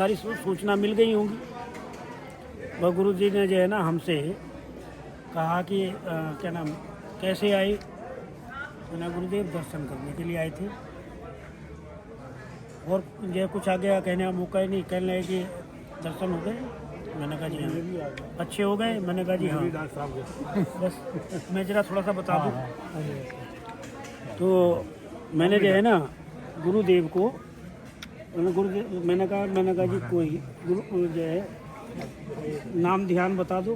सारी सूचना मिल गई होंगी। वह गुरु जी ने जो है ना हमसे कहा कि क्या नाम कैसे आए। मैंने गुरुदेव दर्शन करने के लिए आए थे और जो कुछ आगे कहने का मौका ही नहीं। कहने लगे कि दर्शन हो गए। मैंने कहा जी हाँ। अच्छे हो गए? मैंने कहा जी हाँ। बस मैं जरा थोड़ा सा बता दूँ। तो मैंने जो है ना गुरुदेव को मैंने कहा जी कोई गुरु जो है नाम ध्यान बता दो।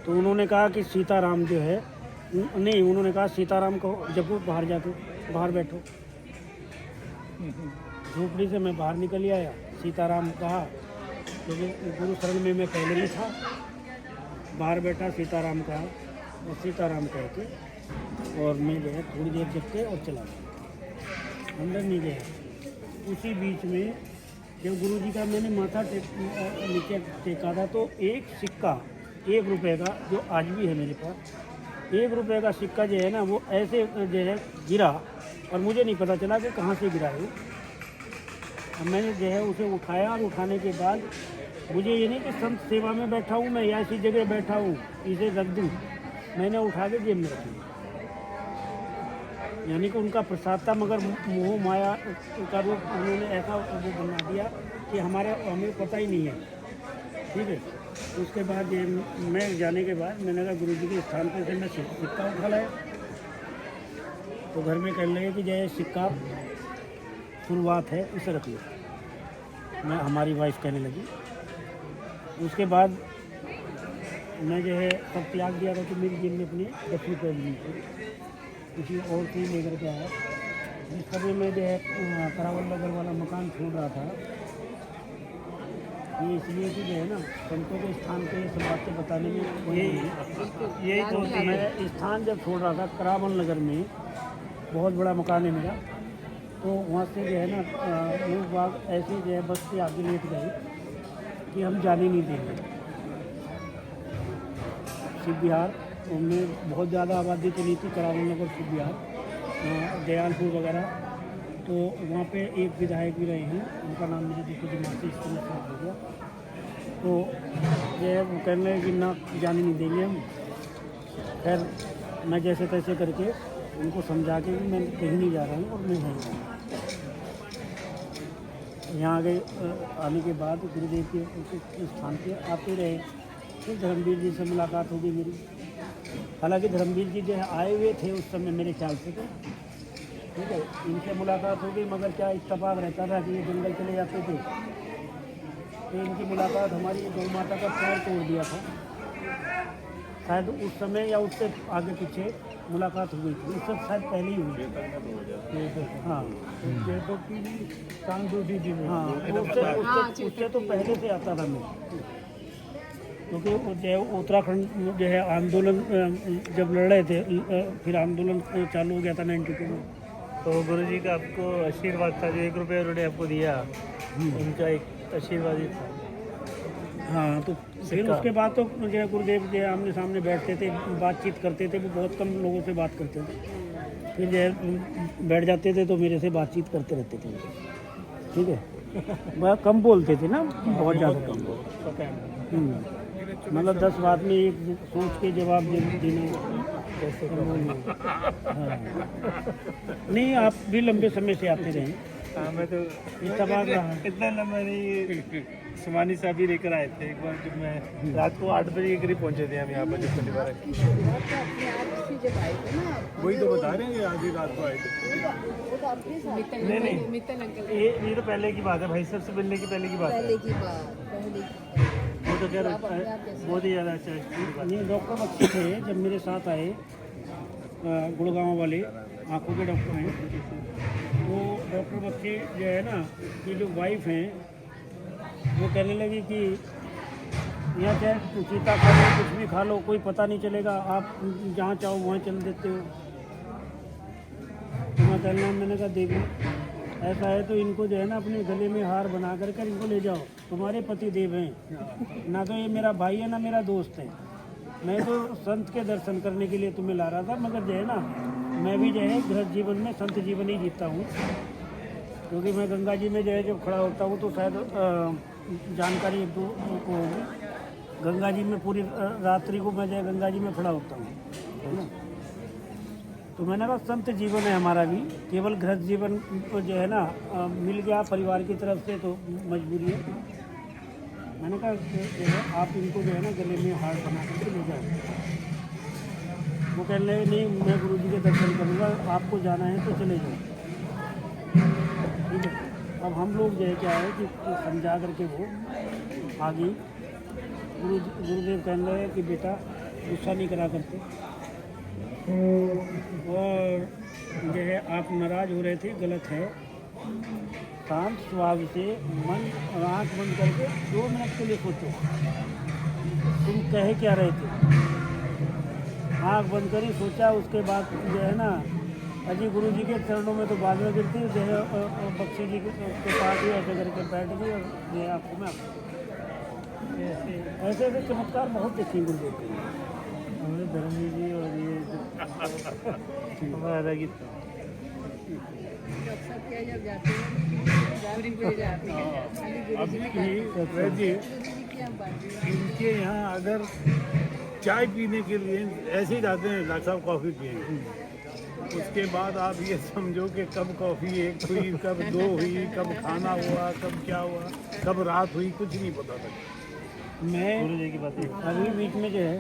तो उन्होंने कहा कि सीताराम जो है नहीं, उन्होंने कहा सीताराम को जब बाहर जाके बाहर बैठो। झोपड़ी से मैं बाहर निकल आया। सीताराम कहा क्योंकि गुरु शरण में मैं पहले भी था। बाहर बैठा, सीताराम कहा और सीताराम कह के और मैं जो है थोड़ी देर जग के और चला गया, अंदर नहीं गया। उसी बीच में जब गुरु जी का मैंने माथा नीचे टेका था तो एक सिक्का 1 रुपये का जो आज भी है मेरे पास, 1 रुपये का सिक्का जो है ना वो ऐसे जो है गिरा और मुझे नहीं पता चला कि कहाँ से गिरा है। अब मैंने जो है उसे उठाया और उठाने के बाद मुझे ये नहीं कि संत सेवा में बैठा हूँ मैं या ऐसी जगह बैठा हूँ इसे रख दूँ। मैंने उठा के जेब में रखी, यानी कि उनका प्रसाद था मगर मोह माया का रूप उन्होंने ऐसा वो बना दिया कि हमें पता ही नहीं है। ठीक है। उसके बाद ये मैं जाने के बाद मैंने कहा गुरु जी के स्थान पर से मैं सिक्का उठा लाया। तो घर में कहने लगे कि जो सिक्का शुरुआत है उसे रख लो। मैं हमारी वाइफ कहने लगी। उसके बाद मैं जो है सब त्याग दिया था कि मेरी जेब में अपने 10 रुपये ली थी, किसी और से लेकर के आया। जिस समय मैं जो है करावल नगर वाला मकान छोड़ रहा था, ये इसलिए कि जो है ना संतों के स्थान पे सब बातें बताने में यही तो मैं स्थान जब छोड़ रहा था करावल नगर में, बहुत बड़ा मकान है मेरा। तो वहाँ से जो है ना लोग बाग ऐसे जो है बस से आगे लेट गए कि हम जाने नहीं देंगे। शिव विहार में बहुत ज़्यादा आबादी तो नहीं थी, करावल नगर शिव विहार दयालपुर वगैरह। तो वहाँ पे एक विधायक भी रहे हैं, उनका नाम मुझे देखो दिमाग से इस तरह से हो गया। तो जो है वो कहने लगे कि ना जाने नहीं देंगे हम। खैर मैं जैसे तैसे करके उनको समझा के भी मैं कहीं नहीं जा रहा हूँ और मैं नहीं यहाँ आगे आने के बाद गुरुदेव के स्थान पे आते रहे। फिर धर्मवीर जी से मुलाकात हो गई मेरी। हालांकि धर्मवीर जी जो है आए हुए थे उस समय मेरे ख्याल से, तो ठीक है इनसे मुलाकात हो गई। मगर क्या इत्तेफाक रहता था कि ये जंगल चले जाते थे, तो इनकी मुलाकात हमारी गौ माता का पैर तोड़ दिया था शायद उस समय, या उससे आगे पीछे मुलाकात हो गई थी। उससे शायद पहले ही हुई। हाँ हाँ, उससे तो पहले से आता था मैं, क्योंकि जो है उत्तराखंड जो है आंदोलन जब लड़ रहे थे, फिर आंदोलन चालू हो गया था 92 में। तो गुरु जी का आपको आशीर्वाद था, जो 1 रुपये उन्होंने आपको दिया, उनका एक आशीर्वाद ही था। हाँ, तो फिर उसके बाद तो जो है गुरुदेव जो है आमने सामने बैठते थे, बातचीत करते थे। वो बहुत कम लोगों से बात करते थे। फिर जो है बैठ जाते थे तो मेरे से बातचीत करते रहते थे। ठीक है। बहुत कम बोलते थे ना, बहुत ज़्यादा कम बोलते। मतलब 10 बात में एक सोच के जवाब देना। हाँ। नहीं, आप भी लंबे समय से आते रहे। हाँ, मैं तो इतना लंबा नहीं, सुमानी साहब भी लेकर आए थे एक बार जब मैं रात को 8 बजे के करीब पहुंचे थे हम यहाँ पर, जब पहली बार वही तो बता रहे हैं आज ही रात को आए थे। नहीं ये तो पहले की बात है, भाई साहब से मिलने की पहले की बात है। वो तो क्या बहुत ही ज़्यादा अच्छा है। ये डॉक्टर अच्छे थे जब मेरे साथ आए, गुड़गांव वाले आँखों के डॉक्टर हैं। वो डॉक्टर बच्चे जो है ना, ये जो वाइफ हैं वो कहने लगी कि यहाँ चाहे चीता खा लो, कुछ भी खा लो, कोई पता नहीं चलेगा, आप जहाँ चाहो वहाँ चल देते हो। तो मैं कहना, मैंने कहा देखो ऐसा है तो इनको जो है ना अपने गले में हार बना कर इनको ले जाओ, तुम्हारे पति देव हैं ना, तो ये मेरा भाई है ना मेरा दोस्त है। मैं तो संत के दर्शन करने के लिए तुम्हें ला रहा था, मगर जो है ना मैं भी जो है गृहस्थ जीवन में संत जीवन ही जीता हूँ। क्योंकि मैं गंगा जी में जो है जब खड़ा होता हूँ तो शायद जानकारी एक दो को होगी, गंगा जी में पूरी रात्रि को मैं जो है गंगा जी में खड़ा होता हूँ, है ना। तो मैंने कहा संत जीवन है हमारा भी, केवल गृहस्थ जीवन को जो है ना मिल गया परिवार की तरफ से तो मजबूरी है। मैंने कहा जो है आप इनको जो है ना गले में हार बना करके ले जाओ। वो कहने लगे नहीं मैं गुरु जी के दर्शन करूँगा, आपको जाना है तो चले जाओ, ठीक है। अब हम लोग जो है क्या है कि समझा करके वो आगे गुरुदेव कहने लगे कि बेटा गुस्सा नहीं करा करते, और जो है आप नाराज़ हो रहे थे, गलत है। शांत स्वभाव से मन और आँख बंद करके 2 मिनट के लिए सोचो तुम कहे क्या रहे थे। आँख बंद करी, सोचा, उसके बाद जो है ना अजी गुरु जी के चरणों में तो बाद में गिरती जो है बख्शी जी के पास ही ऐसे करके बैठ गई, और ये आपको मैं ऐसे ऐसे चमत्कार बहुत देखे गुरुदेव के। हमारे धर्मवीर जी और ये हमारा गीत इनके यहाँ अगर चाय पीने के लिए ऐसे ही जाते हैं, डॉक्टर साहब कॉफ़ी पिएंगे, उसके बाद आप ये समझो कि कब कॉफ़ी 1 हुई, कब 2 हुई, कब खाना हुआ, कब क्या हुआ, कब रात हुई, कुछ नहीं पता था। मैं गुरु जी की बातें अभी बीच में जो है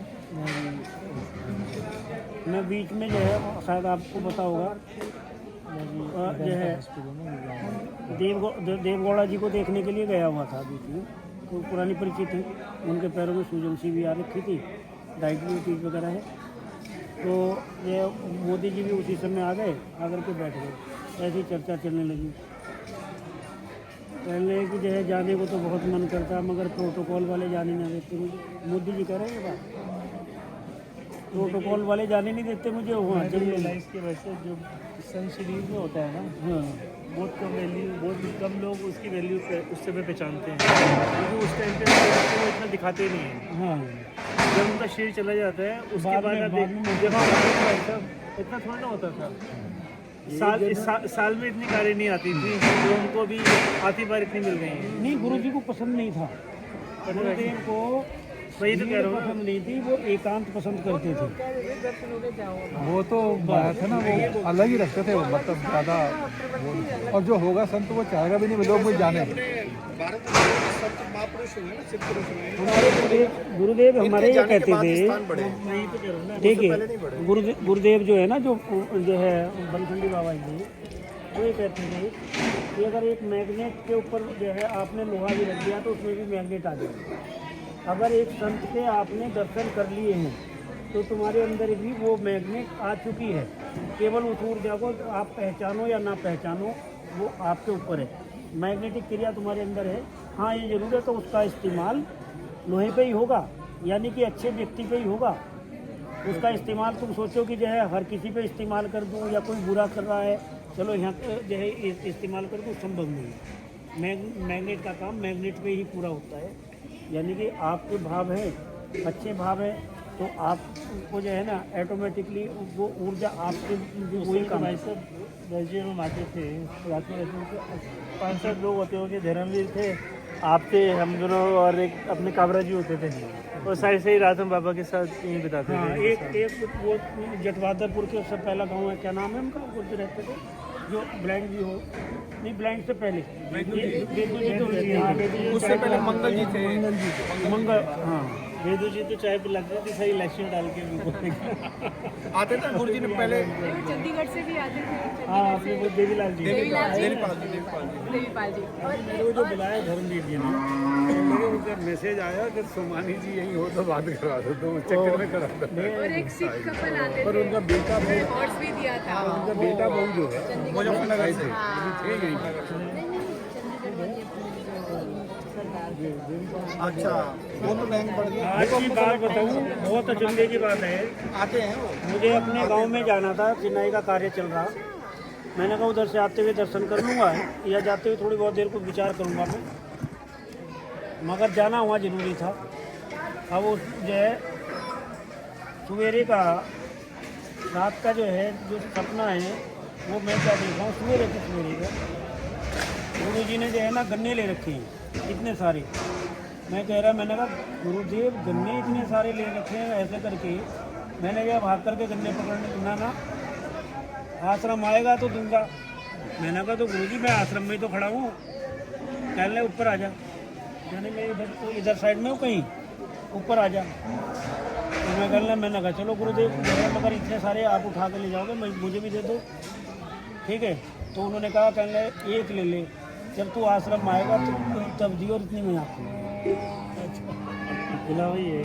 मैं बीच में जो है शायद आपको पता होगा जो है देवगौड़ा जी को देखने के लिए गया हुआ था बीच में, तो पुरानी परिचित है, उनके पैरों में सूजन सी भी आ रखी थी, डायबिटीज वगैरह है। तो ये मोदी जी भी उसी समय आ गए, आकर के बैठ गए, ऐसी चर्चा चलने लगी। कहने लगे कि जो है जाने को तो बहुत मन करता मगर प्रोटोकॉल वाले जाने नहीं देते मुझे। मोदी जी कह रहे हैं बात, प्रोटोकॉल वाले जाने नहीं देते मुझे वहाँ जब रियलाइज के वैसे जो संत शरीर में होता है ना, हाँ बहुत कम वैल्यू, बहुत कम लोग उसकी वैल्यू उस समय पहचानते हैं, क्योंकि उस टाइम पे वो इतना दिखाते नहीं हैं। हाँ जब उनका शरीर चला जाता है उसके बाद आप इतना थोड़ा ना होता था। साल में इतनी गाड़ी नहीं आती थी, तो उनको भी आती बार इतनी मिल गई है। नहीं, गुरु जी को पसंद नहीं था, गुरुदेव को वही तो कह रहा हूँ, पसंद नहीं थी, वो एकांत पसंद करते थे। वो तो बात है ना, वो अलग ही रखते थे, वो मतलब ज़्यादा। और जो होगा संत वो चाहेगा भी नहीं लोग मुझे जाने। हमारे गुरुदेव हमारे ये कहते थे, देखिए गुरुदेव जो है ना जो है बनखंडी बाबा जी, वो ये कहते थे कि अगर एक मैग्नेट के ऊपर जो है आपने लोहा भी रख दिया तो उसमें भी मैग्नेट आ जाएगा। अगर एक संत के आपने दर्शन कर लिए हैं तो तुम्हारे अंदर भी वो मैग्नेट आ चुकी है, केवल उस ऊर्जा को आप पहचानो या ना पहचानो वो आपके ऊपर है। मैग्नेटिक क्रिया तुम्हारे अंदर है, हाँ ये जरूर है, तो उसका इस्तेमाल लोहे पे ही होगा, यानी कि अच्छे व्यक्ति पे ही होगा। उसका इस्तेमाल तुम सोचो कि जो है हर किसी पे इस्तेमाल कर दूँ या कोई बुरा कर रहा है चलो यहाँ जो है इस्तेमाल कर दूँ, संभव नहीं है। मैग्नेट का काम मैग्नेट पे ही पूरा होता है, यानी कि आपके भाव हैं, अच्छे भाव हैं तो आपको जो है ना ऑटोमेटिकली वो ऊर्जा आपके वही काम है। वैसे हम आते थे रात में, 5-7 लोग होते होंगे, धर्मवीर थे, आप थे, हम दोनों और एक अपने काबरा जी होते थे, और सारी सही रात हम बाबा के साथ यहीं बिताते हाँ, थे। एक वो जटवादरपुर के सबसे पहला गांव है, क्या नाम है उनका, वो जो रहते थे जो ब्लाइंड भी हो, नहीं ब्लाइंड से पहले उससे पहले मंगल जी थे। मंगल, हाँ वेदू जी तो चाय पिलाते थे, सही इलेक्शन डाल के आते थे गुरु जी ने पहले। चंडीगढ़ से भी आते थे। हाँ अपने वो देवीलाल जी, देवीपाल जी। वो जो बुलाया धर्मवीर जी ने, मुझे उनका मैसेज आया कि सोमानी जी यहीं हो तो बात करा दो, तो उस चक्कर में करा दो। और एक सिख कपल आते पर थे, उनका बेटा हॉर्स भी दिया था। उनका बेटा बहू जो है मुजफ्फरनगर से थे यहीं। अच्छा, वो तो बैंक पड़ गया। आज की बात बताऊँ, बहुत अचंभे की बात है। आते हैं वो। मुझे अपने गांव में जाना था, चिनाई का कार्य चल रहा, मैंने कहा उधर से आते हुए दर्शन कर लूँगा या जाते हुए थोड़ी बहुत देर को विचार करूँगा मैं, मगर जाना वहाँ जरूरी था। अब वो जो है सवेरे का, रात का जो है जो सपना है वो मैं क्या देख रहा हूँ, सवेरे का गुरुजी ने जो है ना गन्ने ले रखे हैं इतने सारे। मैं कह रहा, मैंने कहा गुरुदेव गन्ने इतने सारे ले रखे हैं ऐसे करके। मैंने कहा भाग करके गन्ने पकड़ने ना आश्रम आएगा तो दूंगा। मैंने कहा तो गुरुजी मैं आश्रम में तो खड़ा हूँ, कहने ऊपर आ जा। मैंने मैं इधर साइड में हूँ, कहीं ऊपर आ जा। तो मैं कहने मैंने कहा चलो गुरुदेव मगर इतने सारे आप उठा के ले जाओगे, मुझे भी दे दो, ठीक है। तो उन्होंने कहा कहने एक ले ले, जब तू आश्रम में आएगा तो तब दी और इतनी में आपको खुला हुई है।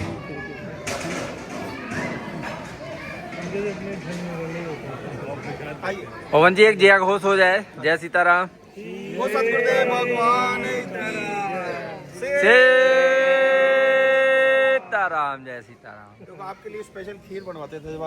पवन जी एक जय घोष हो जाए, जय सीताराम। वो सतगुरुदेव भगवान सीताराम, जय सीताराम। तो आपके लिए स्पेशल खीर बनवाते थे